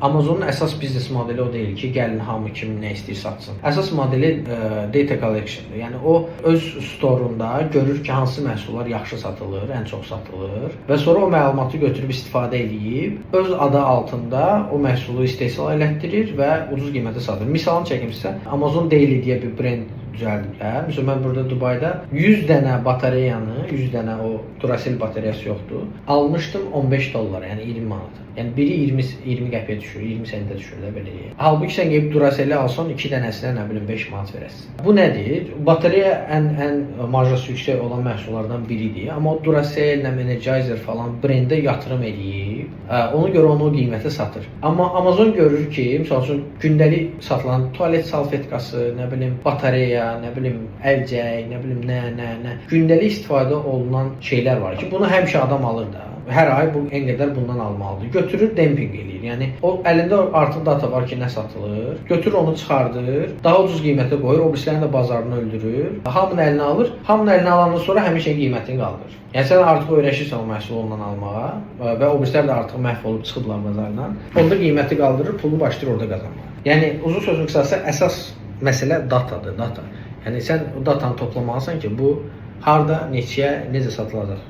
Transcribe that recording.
Amazonun əsas biznes modeli o deyil ki, gəlin hamı kim nə istəyir satsın. Əsas modeli data collection'dır. Yəni o öz storunda görür ki, hansı məhsullar yaxşı satılır, ən çox satılır və sonra o məlumatı götürüb istifadə edib öz adı altında o məhsulu istehsal elətdirir və ucuz qiymətə satır. Misalını çəkimsə, Amazon Daily deyə bir brend düzəldiblər. Məsələn, mən burada Dubayda 100 dənə batareyanı, 100 dənə o Duracell batareyası yoxdur, almışdım $15, yəni 20 manat. Yəni biri 20 qəpiyə düşür, 20 sentə düşür də belə deyək. Halbuki sən gəlib Duracelli alsan 2 dənəsinə nə bilim 5 manat verəsən. Bu nədir? Batareya ən marjası yüksək olan məhsullardan biridir. Amma o Duracell, Energizer falan brendə yatırım eləyib, ona görə onu o qiymətə satır. Amma Amazon görür ki, məsəl üçün gündəlik satılan tualet salfetkası, nə bilim batareya, nə bilim əlcək, nə bilim nə gündəlik istifadə olunan şeylər var ki, bunu həmişə adam alır da. Hər ay bu en qədər bundan almalıdır. Götürür dempinq eləyir. Yəni o əlində artıq data var ki, nə satılır. Götürür onu çıxardır, daha ucuz qiymətə qoyur, o birislərin də bazarını öldürür. Hamının əlinə alır. Hamının əlinə alandan sonra həmişə qiymətini qaldır. Yəni sən artıq öyrəşirsən o məhsulu ondan almağa və o birislər də artıq məhv olub çıxıblar bazardan. Onda qiyməti qaldırır, pulu başlayır orada qazanmağa. Yəni uzun sözün qısası əsas məsələ datadır, data. Yəni sən o datanı toplamalısan ki, bu harda, neçəyə, necə satılacaq.